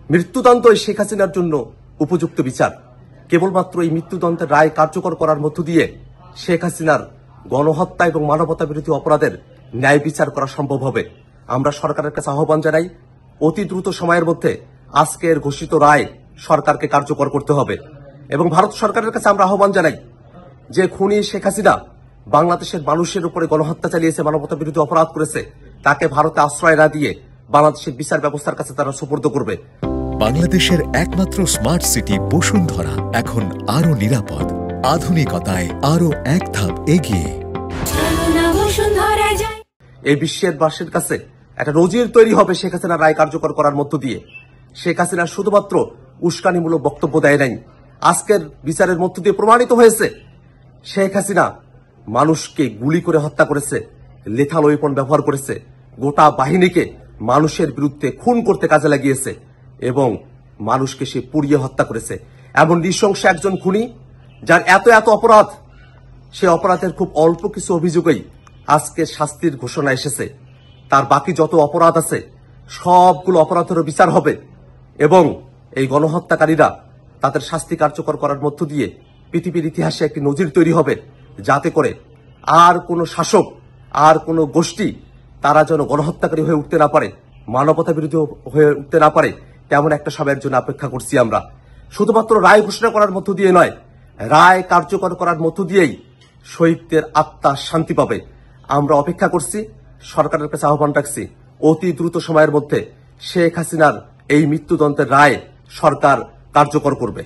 মৃত্যুদণ্ডই শেখ হাসিনার জন্য উপযুক্ত বিচার। কেবলমাত্র এই মৃত্যুদণ্ডের রায় কার্যকর করার মধ্য দিয়ে শেখ হাসিনার গণহত্যা এবং মানবতা বিরোধী অপরাধের ন্যায় বিচার করা সম্ভব হবে। আমরা সরকারের কাছে আহ্বান জানাই, অতি দ্রুত সময়ের মধ্যে আজকের ঘোষিত রায় সরকারকে কার্যকর করতে হবে। এবং ভারত সরকারের কাছে আমরা আহ্বান জানাই যে খুনি শেখ হাসিনা বাংলাদেশের মানুষের উপরে গণহত্যা চালিয়েছে, মানবতা বিরোধী অপরাধ করেছে, তাকে ভারতে আশ্রয় না দিয়ে বাংলাদেশের বিচার ব্যবস্থার কাছে তারা সুপর্দ করবে। বাংলাদেশের একমাত্র স্মার্ট সিটি বসুন্ধরা এখন আরো নিরাপদ, আধুনিকতায় আরো এক ধাপ এগিয়ে। এই বিশ্বের বাসীর কাছে একটা নজির তৈরি হবে শেখ হাসিনার রায় কার্যকর করার মধ্য দিয়ে। শেখ হাসিনা শুধুমাত্র উস্কানিমূলক বক্তব্য দেয় নাই, আজকের বিচারের মধ্য দিয়ে প্রমাণিত হয়েছে শেখ হাসিনা মানুষকে গুলি করে হত্যা করেছে, লেথাল ওয়েপন ব্যবহার করেছে, গোটা বাহিনীকে মানুষের বিরুদ্ধে খুন করতে কাজে লাগিয়েছে এবং মানুষকে সে পুড়িয়ে হত্যা করেছে। এমন নৃশংস একজন খুনি যার এত এত অপরাধ, সে অপরাধের খুব অল্প কিছু অভিযোগেই আজকে শাস্তির ঘোষণা এসেছে। তার বাকি যত অপরাধ আছে সবগুলো অপরাধেরও বিচার হবে এবং এই গণহত্যাকারীরা তাদের শাস্তি কার্যকর করার মধ্য দিয়ে পৃথিবীর ইতিহাসে একটি নজির তৈরি হবে, যাতে করে আর কোনো শাসক, আর কোনো গোষ্ঠী তারা যেন গণহত্যাকারী হয়ে উঠতে না পারে, মানবতা বিরোধী হয়ে উঠতে না পারে, তেমন একটা সময়ের জন্য অপেক্ষা করছি আমরা। শুধুমাত্র রায় ঘোষণা করার মধ্য দিয়ে নয়, রায় কার্যকর করার মধ্য দিয়েই শহীদদের আত্মা শান্তি পাবে। আমরা অপেক্ষা করছি, সরকারের কাছে আহ্বান রাখছি, অতি দ্রুত সময়ের মধ্যে শেখ হাসিনার এই মৃত্যুদণ্ডের রায় সরকার কার্যকর করবে।